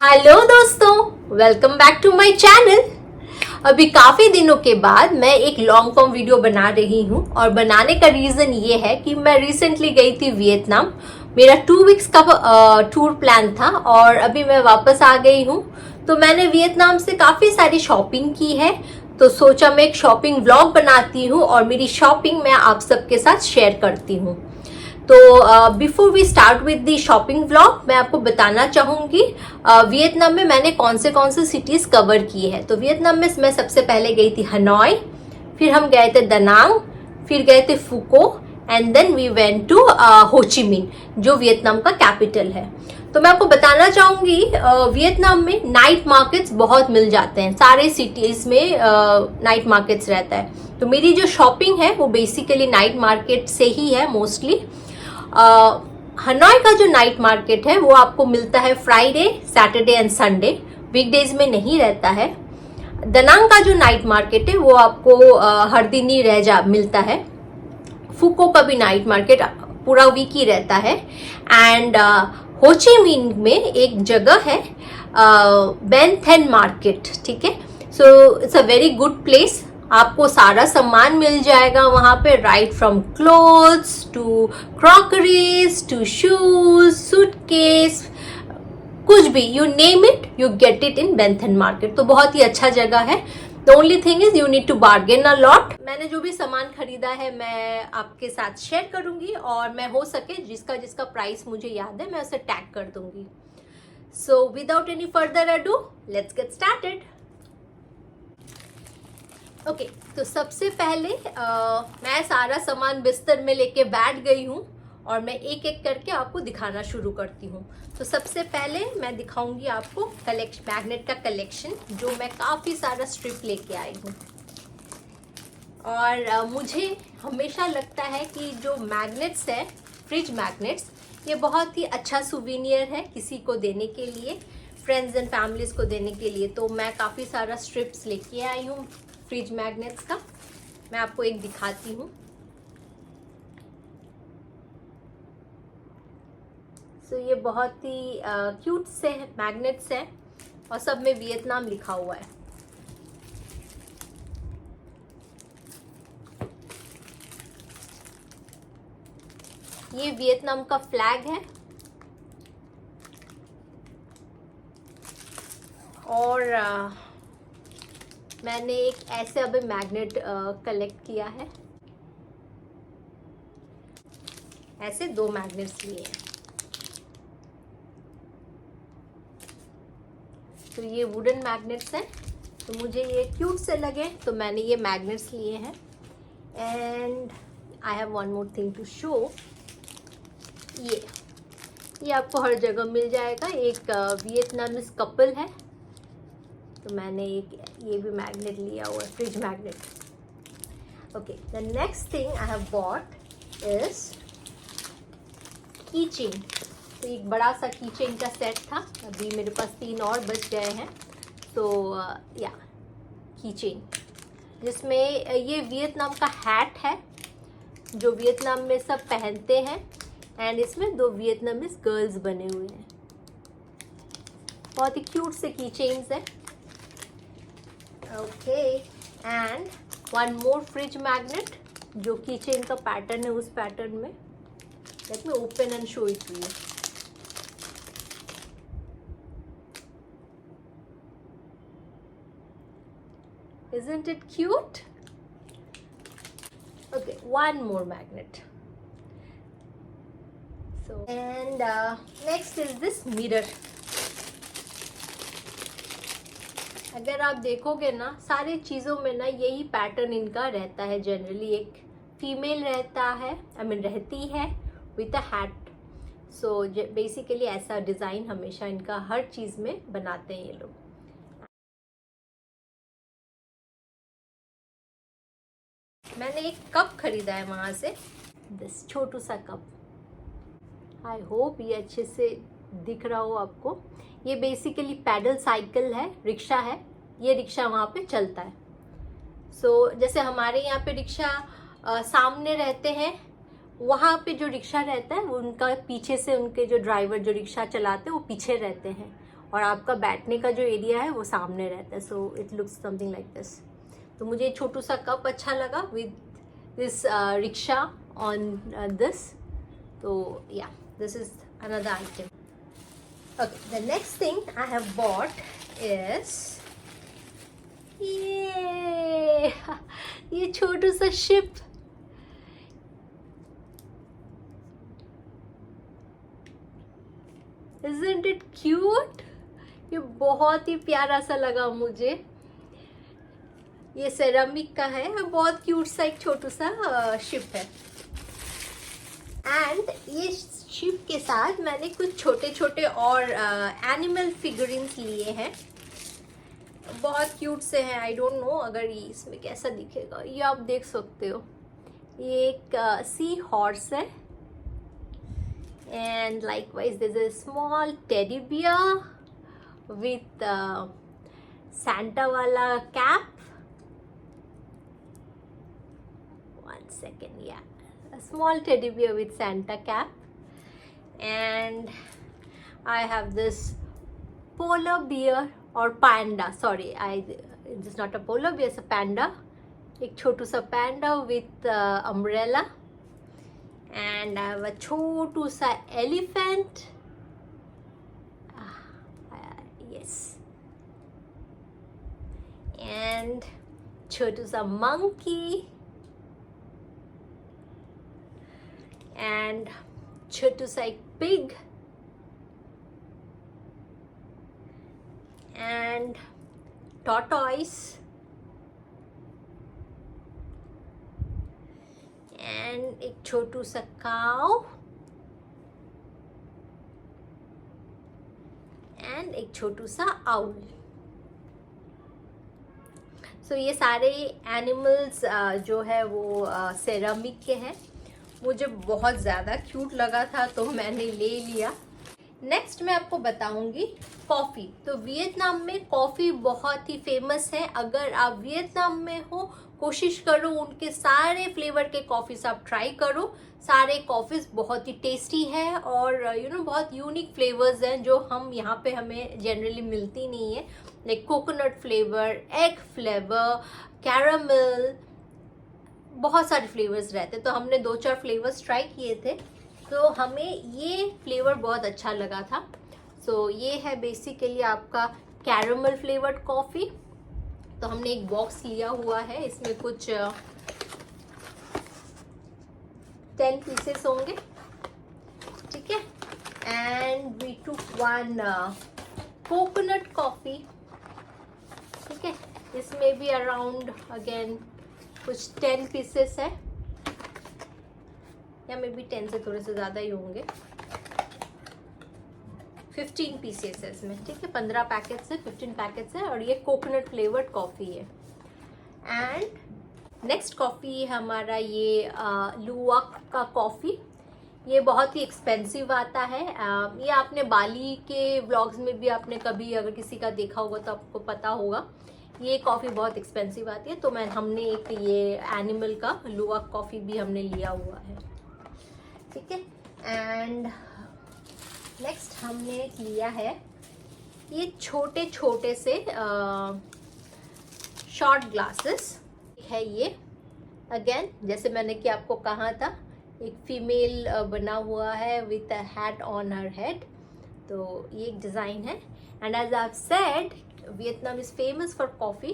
Hello दोस्तों, welcome back to my channel. अभी काफ़ी दिनों के बाद मैं एक लॉन्ग फॉर्म वीडियो बना रही हूँ और बनाने का रीज़न ये है कि मैं रिसेंटली गई थी वियतनाम। मेरा 2 वीक्स का टूर प्लान था और अभी मैं वापस आ गई हूँ। तो मैंने वियतनाम से काफ़ी सारी शॉपिंग की है, तो सोचा मैं एक शॉपिंग व्लॉग बनाती हूँ और मेरी शॉपिंग मैं आप सबके साथ शेयर करती हूँ। तो before we start with the shopping vlog, मैं आपको बताना चाहूँगी वियतनाम में मैंने कौन से सिटीज़ कवर किए हैं। तो वियतनाम में मैं सबसे पहले गई थी हनोई, फिर हम गए थे दनांग, फिर गए थे Phu Quoc and then we went to Ho Chi Minh जो वियतनाम का कैपिटल है। तो मैं आपको बताना चाहूँगी वियतनाम में नाइट मार्केट्स बहुत मिल जाते हैं, सारे सिटीज़ में नाइट मार्केट्स रहता है। तो मेरी जो शॉपिंग है वो बेसिकली नाइट मार्केट से ही है मोस्टली। हनोई का जो नाइट मार्केट है वो आपको मिलता है Friday, Saturday and Sunday, weekdays में नहीं रहता है। दनांग का जो नाइट मार्केट है वो आपको हर दिन ही मिलता है। फुको का भी नाइट मार्केट पूरा वीक ही रहता है। एंड हो ची मिन्ह में एक जगह है बेन थेन मार्केट, ठीक है। So it's a very good place, आपको सारा सामान मिल जाएगा वहाँ पे, right from clothes to crockeries to shoes, suitcase, कुछ भी, you name it you get it in Ben Thanh market. तो बहुत ही अच्छा जगह है। The only thing is you need to bargain a lot. मैंने जो भी सामान खरीदा है मैं आपके साथ शेयर करूंगी और मैं हो सके जिसका जिसका प्राइस मुझे याद है मैं उसे टैग कर दूंगी। So without any further ado, let's get started. Okay, तो सबसे पहले मैं सारा सामान बिस्तर में लेके बैठ गई हूँ और मैं एक एक करके आपको दिखाना शुरू करती हूँ। तो सबसे पहले मैं दिखाऊंगी आपको मैग्नेट का कलेक्शन, जो मैं काफ़ी सारा स्ट्रिप लेके आई हूँ। और मुझे हमेशा लगता है कि जो मैग्नेट्स है, फ्रिज मैग्नेट्स, ये बहुत ही अच्छा सुवीनियर है किसी को देने के लिए, फ्रेंड्स एंड फैमिलीज को देने के लिए। तो मैं काफ़ी सारा स्ट्रिप्स लेके आई हूँ फ्रिज मैग्नेट्स का। मैं आपको एक दिखाती हूँ। सो ये बहुत ही क्यूट से मैग्नेट्स हैं और सब में वियतनाम लिखा हुआ है। ये वियतनाम का फ्लैग है और मैंने एक ऐसे अभी मैग्नेट कलेक्ट किया है। ऐसे 2 मैग्नेट्स लिए हैं। तो ये वुडन मैग्नेट्स हैं, तो मुझे ये क्यूट से लगे तो मैंने ये मैग्नेट्स लिए हैं। And I have one more thing to show. ये आपको हर जगह मिल जाएगा। एक वियतनामीज कपल है, तो मैंने एक ये भी मैग्नेट लिया हुआ है, fridge magnet. Okay, the next thing I have bot is की चेन। तो एक बड़ा सा की चेन का सेट था, अभी मेरे पास 3 और बच गए हैं। तो या की चेन, जिसमें ये वियतनाम का हैट है जो वियतनाम में सब पहनते हैं। एंड इसमें 2 वियतनामीज गर्ल्स बने हुए हैं। बहुत ही क्यूट से की चेन्स है। Okay, and one more fridge magnet जो की चेन का पैटर्न है, उस पैटर्न में। Let me open and show it to you. Isn't it cute? Okay, one more magnet. So, and next is this mirror. अगर आप देखोगे ना, सारी चीज़ों में ना यही पैटर्न इनका रहता है जनरली। एक फीमेल रहता है, रहती है with a hat. So basically ऐसा डिज़ाइन हमेशा इनका हर चीज़ में बनाते हैं ये लोग। मैंने एक कप खरीदा है वहाँ से, दिस छोटू सा कप। आई होप ये अच्छे से दिख रहा हो आपको। ये बेसिकली पैडल साइकिल है, रिक्शा है। ये रिक्शा वहाँ पे चलता है। सो जैसे हमारे यहाँ पे रिक्शा सामने रहते हैं, वहाँ पे जो रिक्शा रहता है उनका पीछे से, उनके जो ड्राइवर जो रिक्शा चलाते हैं वो पीछे रहते हैं और आपका बैठने का जो एरिया है वो सामने रहता है. So it looks something like this. तो मुझे छोटू सा कप अच्छा लगा with this rickshaw on this. तो या this is another item. Okay, the next thing I have bought is ये छोटू सा शिप. Isn't it cute? ये बहुत ही प्यारा सा लगा मुझे. ये सेरामिक का है, बहुत क्यूट सा एक छोटू सा शिप है. एंड ये शिप के साथ मैंने कुछ छोटे छोटे और एनिमल फिगरिन्स लिए हैं. बहुत क्यूट से हैं. आई डोंट नो अगर ये इसमें कैसा दिखेगा. ये आप देख सकते हो. ये एक सी हॉर्स है. And likewise this is small teddy bear with Santa वाला cap. 1 second, yeah. A small teddy bear with Santa cap. And I have this polar bear or panda. Sorry, it's not a polar bear, it's a panda. एक छोटू सा panda with umbrella. And I have a छोटू सा elephant. Yes. And छोटू सा monkey. And छोटू सा एक pig. And tortoise. And एक छोटू सा cow. And एक छोटू सा owl. So ये सारे एनिमल्स जो है वो सेरामिक के हैं. मुझे बहुत ज़्यादा क्यूट लगा था तो मैंने ले लिया. नेक्स्ट मैं आपको बताऊंगी कॉफ़ी. तो वियतनाम में कॉफ़ी बहुत ही फेमस है. अगर आप वियतनाम में हो कोशिश करो उनके सारे फ्लेवर के कॉफ़ीज आप ट्राई करो. सारे कॉफ़ीज बहुत ही टेस्टी है और बहुत यूनिक फ्लेवर्स हैं जो हम यहाँ पे हमें जनरली मिलती नहीं है. Like coconut flavour, egg flavour, caramel, बहुत सारे फ्लेवर्स रहते. तो हमने 2-4 फ्लेवर्स ट्राई किए थे तो हमें ये फ्लेवर बहुत अच्छा लगा था. सो ये है बेसिकली आपका कैरामल फ्लेवर्ड कॉफ़ी. तो हमने एक बॉक्स लिया हुआ है. इसमें कुछ 10 पीसेस होंगे. ठीक है. And we took 1 coconut coffee. ठीक है. इसमें भी अराउंड अगेन कुछ 10 पीसेस है या मे बी 10 से थोड़े से ज़्यादा ही होंगे. 15 पीसेस है इसमें. ठीक है. 15 पैकेट्स है, 15 पैकेट्स है और ये कोकोनट फ्लेवर्ड कॉफ़ी है. एंड नेक्स्ट कॉफ़ी है हमारा ये लुवाक का कॉफ़ी. ये बहुत ही एक्सपेंसिव आता है. ये आपने बाली के व्लॉग्स में भी आपने कभी अगर किसी का देखा होगा तो आपको पता होगा. ये कॉफ़ी बहुत एक्सपेंसिव आती है. तो हमने एक ये एनिमल का लुवाक कॉफ़ी भी हमने लिया हुआ है. ठीक है. एंड नेक्स्ट हमने लिया है ये छोटे छोटे से शॉर्ट ग्लासेस है. ये अगेन जैसे मैंने कि आपको कहा था एक फीमेल बना हुआ है with a hat on her head. तो ये एक डिज़ाइन है. And as I have said Vietnam is famous for coffee.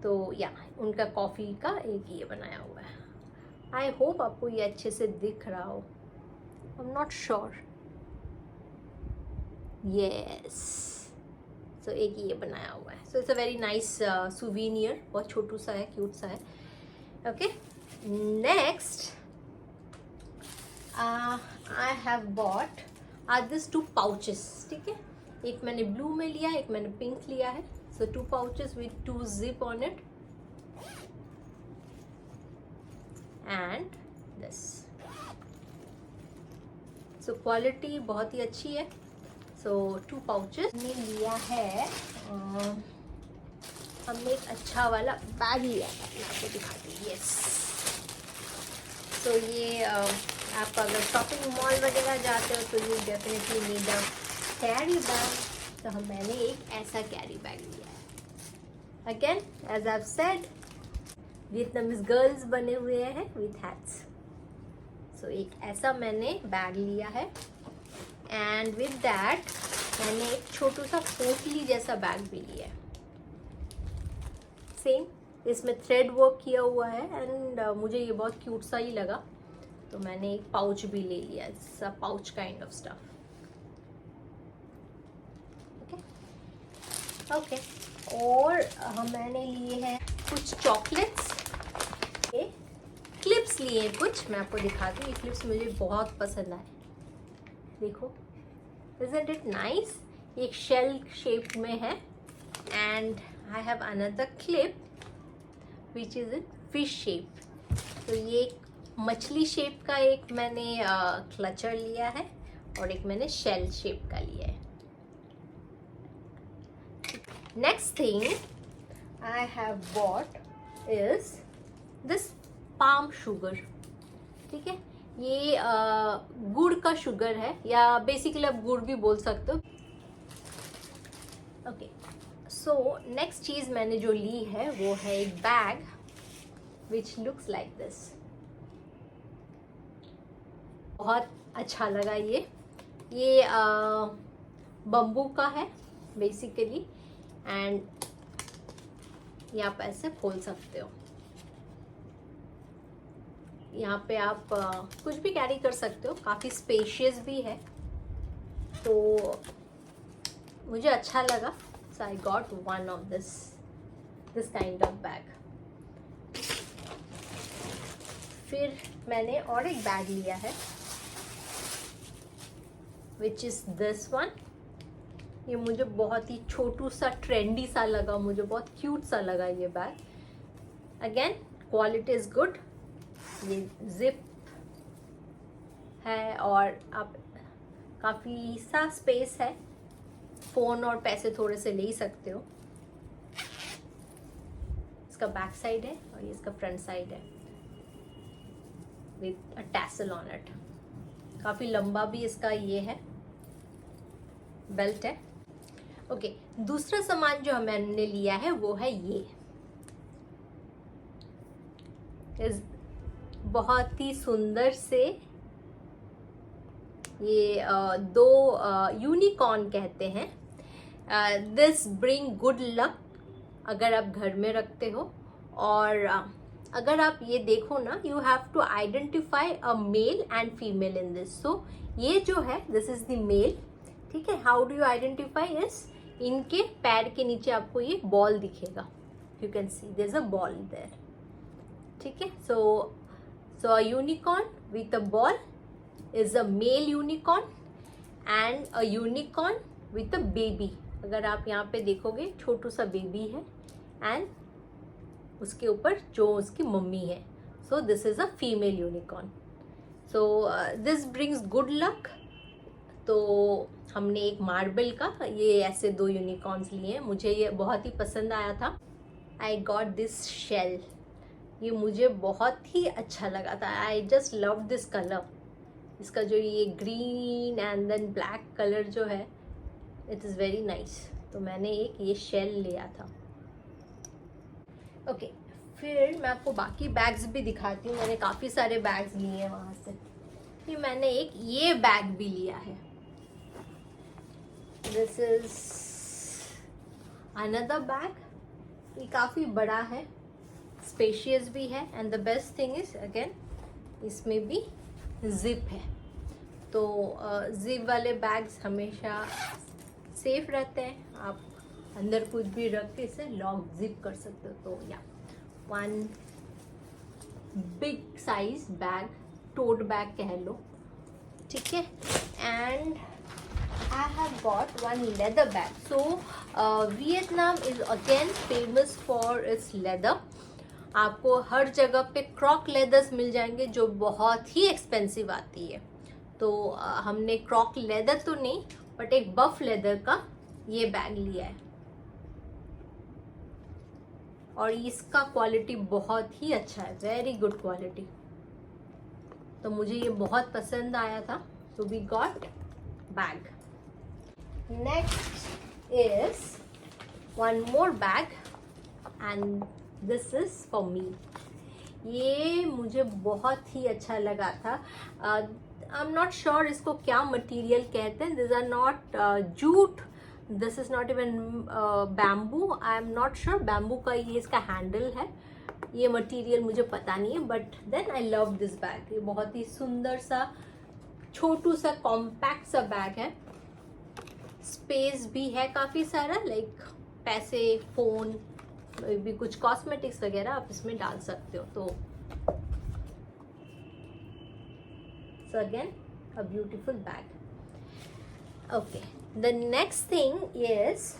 तो या उनका कॉफ़ी का एक ये बनाया हुआ है. आई होप आपको ये अच्छे से दिख रहा हो. I am not sure. Yes. So एक ये बनाया हुआ है. So it's a very nice souvenir. बहुत छोटू सा है, क्यूट सा है. Okay. Next I have bought are this 2 pouches. ठीक है. एक मैंने ब्लू में लिया है, एक मैंने पिंक लिया है. सो 2 pouches with 2 zip on it. And this. So quality बहुत ही अच्छी है. सो 2 पाउचेस ने लिया है. हमने एक अच्छा वाला बैग लिया है. आपको दिखाती हूँ. यस. सो ये आप अगर शॉपिंग मॉल वगैरह जाते हो तो you definitely need a carry bag. तो मैंने एक ऐसा कैरी बैग लिया है। Again as I have said, Vietnamese girls बने हुए हैं विथ हैट्स। सो एक ऐसा मैंने बैग लिया है एंड विद दैट मैंने एक छोटू सा पोटली जैसा बैग भी लिया है। सेम, इसमें थ्रेड वर्क किया हुआ है एंड मुझे ये बहुत क्यूट सा ही लगा, तो मैंने एक पाउच भी ले लिया, it's a pouch kind of stuff. Okay और मैंने लिए हैं कुछ चॉकलेट्स, क्लिप्स लिए हैं कुछ, मैं आपको दिखाती हूँ। ये क्लिप्स मुझे बहुत पसंद आए, देखो, isn't it nice? एक शेल शेप में है and I have another clip which is in fish shape. तो ये एक मछली शेप का एक मैंने क्लचर लिया है और एक मैंने शेल शेप का लिया है। Next thing I have bot is this palm sugar. ठीक है, ये गुड़ का शुगर है या बेसिकली आप गुड़ भी बोल सकते हो। ओके, सो नेक्स्ट चीज मैंने जो ली है वो है एक bag which looks like this. बहुत अच्छा लगा ये बम्बू का है बेसिकली एंड ये आप ऐसे खोल सकते हो। यहाँ पे आप कुछ भी कैरी कर सकते हो, काफ़ी स्पेशियस भी है, तो मुझे अच्छा लगा। So I got one of this kind of bag. फिर मैंने और एक बैग लिया है विच इज़ दिस वन। ये मुझे बहुत ही छोटू सा ट्रेंडी सा लगा, मुझे बहुत क्यूट सा लगा ये bag. Again quality is good, ये जिप है और आप काफ़ी सा स्पेस है, फ़ोन और पैसे थोड़े से ले ही सकते हो। इसका बैक साइड है और ये इसका फ्रंट साइड है with a tassel on it. काफ़ी लंबा भी इसका ये है, बेल्ट है। ओके, दूसरा सामान जो मैंने लिया है वो है ये बहुत ही सुंदर से, ये दो यूनिकॉर्न कहते हैं। दिस ब्रिंग गुड लक अगर आप घर में रखते हो, और अगर आप ये देखो ना, you have to identify a male and female in this. So ये जो है दिस इज द मेल। ठीक है, हाउ डू यू आइडेंटिफाई इस, इनके पैर के नीचे आपको ये बॉल दिखेगा, you can see there is a ball there. ठीक है, सो a unicorn with a ball is a male unicorn and a unicorn with a baby। अगर आप यहाँ पे देखोगे छोटू सा बेबी है एंड उसके ऊपर जो उसकी मम्मी है। So this is a female unicorn. So this brings good luck. तो हमने एक मार्बल का ये ऐसे दो यूनिकॉर्न्स लिए हैं, मुझे ये बहुत ही पसंद आया था। आई गॉट दिस शेल, ये मुझे बहुत ही अच्छा लगा था। I just love this colour. इसका जो ये green and then black colour जो है, इट इज़ वेरी नाइस। तो मैंने एक ये शेल लिया था। ओके, फिर मैं आपको बाकी बैग्स भी दिखाती हूँ। मैंने काफ़ी सारे बैग्स लिए हैं वहाँ से। फिर मैंने एक ये बैग भी लिया है, दिस इज अनदर बैग। ये काफ़ी बड़ा है, स्पेशियस भी है and the best thing is again इसमें भी जिप है। तो जिप वाले बैग्स हमेशा सेफ रहते हैं, आप अंदर कुछ भी रख के इसे लॉक जिप कर सकते हो। तो या one big size bag, tote bag कह लो। ठीक है, and I have got one leather bag. So Vietnam is again famous for its leather. आपको हर जगह पे क्रॉक लेदर्स मिल जाएंगे जो बहुत ही एक्सपेंसिव आती है। तो हमने क्रॉक लेदर तो नहीं बट एक बफ लेदर का ये बैग लिया है और इसका क्वालिटी बहुत ही अच्छा है, वेरी गुड क्वालिटी। तो मुझे ये बहुत पसंद आया था, तो we got bag. Next is one more bag and this is for me. ये मुझे बहुत ही अच्छा लगा था. आई एम नॉट श्योर इसको क्या मटेरियल कहते हैं. This are not jute, this is not even bamboo. I am not sure. Bamboo का ये इसका हैंडल है. ये मटेरियल मुझे पता नहीं है, but then I love this bag. ये बहुत ही सुंदर सा छोटू सा कॉम्पैक्ट सा बैग है. स्पेस भी है काफ़ी सारा, लाइक पैसे, फ़ोन, भी कुछ कॉस्मेटिक्स वगैरह आप इसमें डाल सकते हो. तो again a beautiful bag. Okay, the next thing is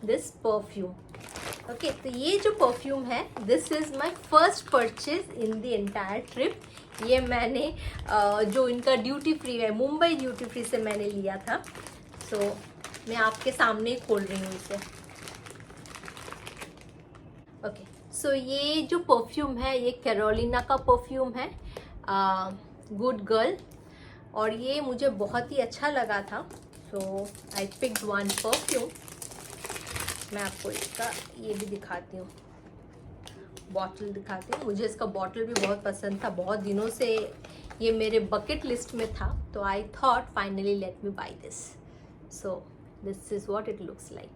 this perfume. Okay, तो ये जो परफ्यूम है, this is my first purchase in the entire trip. ये मैंने जो इनका ड्यूटी फ्री है, मुंबई ड्यूटी फ्री से मैंने लिया था. सो मैं आपके सामने ही खोल रही हूँ इसे. ओके, सो ये जो परफ्यूम है, ये कैरोलिना का परफ्यूम है, गुड गर्ल. और ये मुझे बहुत ही अच्छा लगा था. सो आई पिक्ड वन परफ्यूम. मैं आपको इसका ये भी दिखाती हूँ, बॉटल दिखाती हूँ. मुझे इसका बॉटल भी बहुत पसंद था. बहुत दिनों से ये मेरे बकेट लिस्ट में था. तो I thought finally let me buy this. So this is what it looks like.